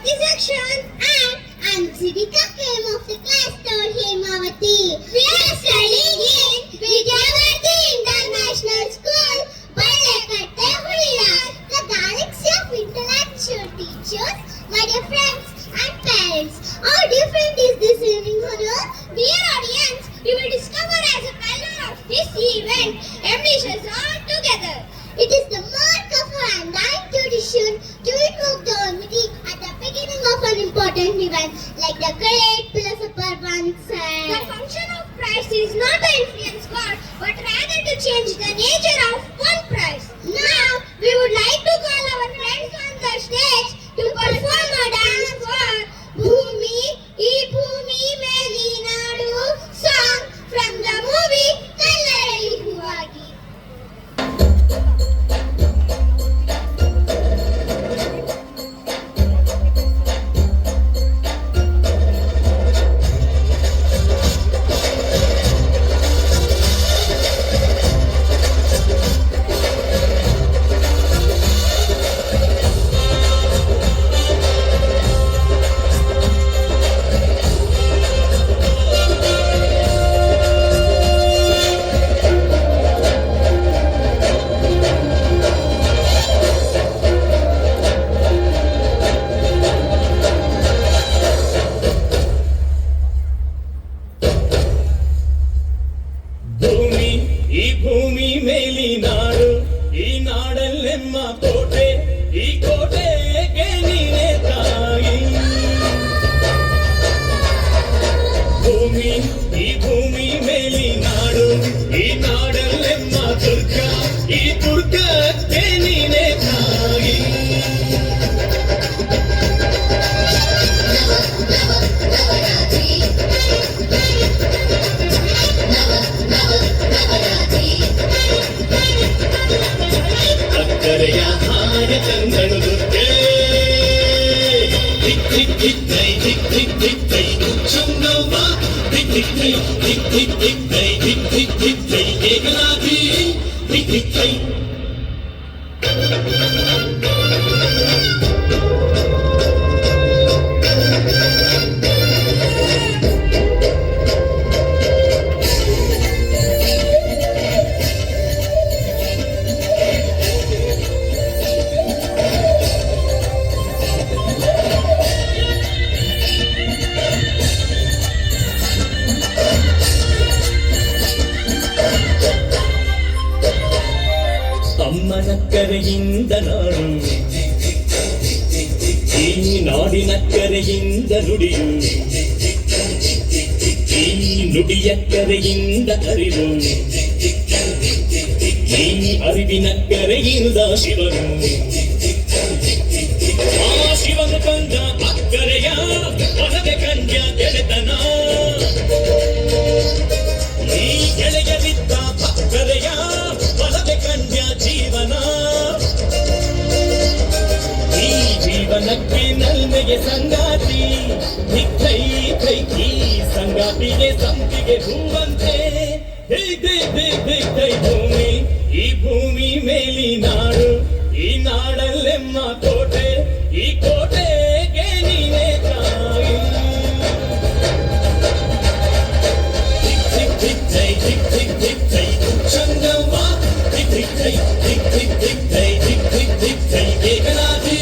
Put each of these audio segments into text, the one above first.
Hemavati section. And I'm Sidika Kim of the class 3rd Hemavati. We are studying in Vidyavati International School, Balekatte, Hulia. The galaxy of intellectual teachers, my dear friends and parents. How different is this evening for you? Dear audience, you will discover as a color of this event, ambitious all together. It is the mark of our undying tradition to invoke the Almighty at the beginning of an important event, like the great philosopher once said. The function of Christ is not to influence God, but rather to change the nature of one Christ. Now, we would like to call our friends on the stage to perform a dance for Bhumi, Ee Bhumi Meli Nadu song from the movie Kallarali Huvagi. ಅಮ್ಮನಕ್ಕರೆಯಿಂದ ನಾಡು ಈ ನಾಡಿನಕ್ಕರೆಯಿಂದ ನುಡಿಯು ಈ ನುಡಿಯಕ್ಕರೆಯಿಂದ ಅರಿವು ಈ ಅರಿವಿನಕ್ಕರೆಯಿಂದ ಶಿವನು ಆ ಶಿವನು ಕಂಡ ಅಕ್ಕರೆಯ ಹೊರಗೆ ಕಂಡ ಗೆಳೆತನ ಈ ಗೆಳೆಯಲಿದ್ದ ಅಕ್ಕರೆಯ ಹೊರಗೆ ಕಂಡ ಜೀವನ ಈ ಜೀವನಕ್ಕೆ ನಲ್ಮೆಗೆ ಸಂಗಾತಿ ಕೈ ಕೈ ಈ ಸಂಗಾತಿಗೆ ಸಂಪಿಗೆ ಹೂವಂತೆ ಕೈ ಭೂಮಿ ಈ ಭೂಮಿ ಮೇಲಿ ನಾಡು ಈ ನಾಡಲ್ಲೆಮ್ಮ ಕೋಟೆ ಈ ಕೋಟೆಗೆ ನೀನೇ ತಾಯಿ ಚಂದವ್ವ ಏಕನಾಥಿ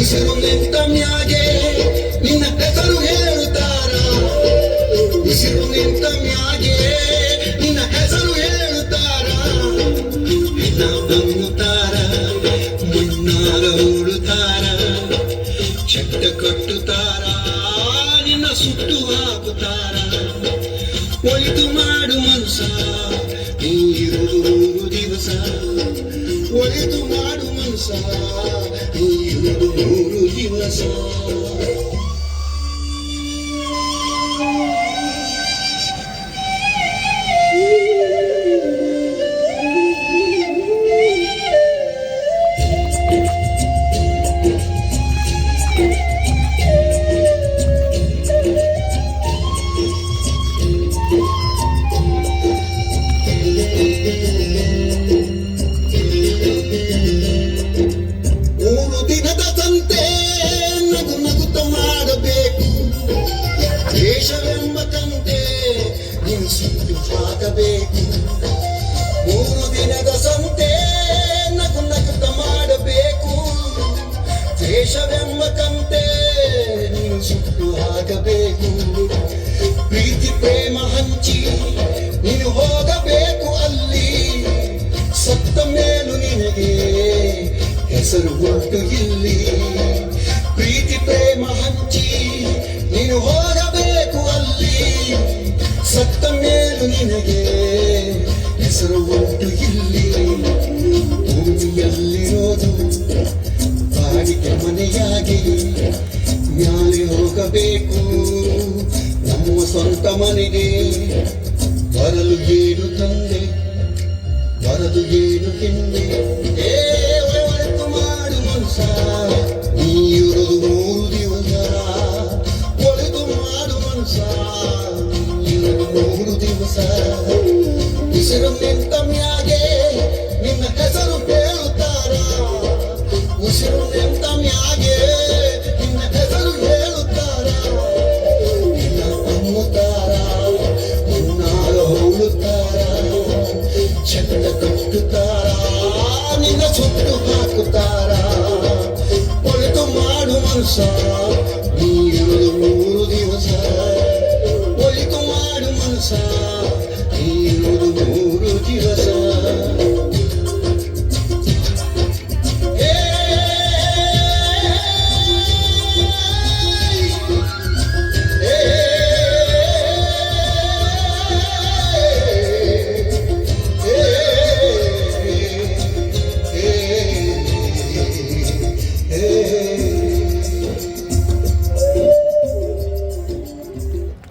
ಉಸಿರು ನಿಂತ ಮ್ಯಾಗೆ ನಿನ್ನ ಹೆಸರು ಹೇಳುತ್ತಾರ ಉಸಿರು ನಿಂತ ಮ್ಯಾಗೆ ನಿನ್ನ ಹೆಸರು ಹೇಳುತ್ತಾರ ನಿನ್ನ ನಂಬುತ್ತಾರ ಮಣ್ಣಾಗ ಉಳುತ್ತಾರ ಚಟ್ಟ ಕಟ್ಟುತ್ತಾರ ನಿನ್ನ ಸುಟ್ಟು ಹಾಕುತ್ತಾರ ಒಳಿತು ಮಾಡು ಮನುಷ್ಯ ನೀ ಇರುವುದು 3 ದಿವಸ ಒಳಿತು ಮಾಡು ಮನುಷ್ಯ ನೀ ಇರುವುದು ಮೂರು ದಿವಸ ಮೂರು ದಿನದ ಸಂತೆ ನಗು ನಗುತ್ತ ಮಾಡಬೇಕು ದೇಶವೆಂಬ ಕಂತೆ ನೀವು ಸುಟ್ಟು ಹಾಕಬೇಕು ಮೂರು ದಿನದ ಸಂತೆ ನಗು ನಗುತ್ತ ಮಾಡಬೇಕು ದೇಶವೆಂಬ ಕಂತೆ ನೀವು ಸುಟ್ಟು ಹಾಕಬೇಕು ಪ್ರೀತಿ ಪ್ರೇಮ ಹಂಚಿ ನೀನು ಹೋಗಬೇಕು ಅಲ್ಲಿ ಸತ್ತ ಮೇಲೂ ನಿನಗೆ ಹೆಸರು ಉಂಟು ಇಲ್ಲಿ ಪ್ರೀತಿ ಪ್ರೇಮ ಹಂಚಿ ನೀನು ಹೋಗಬೇಕು ಅಲ್ಲಿ ಸತ್ತ ಮೇಲೂ ನಿನಗೆ ಹೆಸರು ಉಂಟು ಇಲ್ಲಿ ಭೂಮಿಯಲ್ಲಿರೋದು ಬಾಡಿಗೆ ಮನೆಯಾಗಿ ಮ್ಯಾಲೆ ಹೋಗಬೇಕು ನಮ್ಮ ಸ್ವಂತ ಮನೆಗೆ ಬರಲು ಏನು ತಂದೆ ಬರದು ಏನು ಹಿಂದೆ ಒಳತು ಮಾಡು ಮನುಷ್ಯ ನೀರುವುದು ಮೂರು ದಿವಸ ಒಳೆದು ಮಾಡು ಮನುಷ್ಯ ನೀರುವುದು ಮೂರು ದಿವಸ ಉಸಿರು ನಿಂತ ಮ್ಯಾಗೆ ನಿನ್ನ ಹೆಸರು ಹೇಳುತ್ತಾರ ಉಸಿರು ನಿಂತ ಮ್ಯಾಗೆ ನಿನ್ನ ಹೆಸರು ಹೇಳುತ್ತಾರ ನಿನ್ನ ಅಮ್ಮುತ್ತಾರ ಮುನ್ನಾಗ ಹೋಳುತ್ತಾರ ಚಂದ ಕಟ್ಟುತ್ತಾರ ನಿನ್ನ ಸುಟ್ಟು ಹಾಕುತ್ತಾರ ಒಳೆದು ಮಾಡು ಮನುಷ್ಯ ನೀರು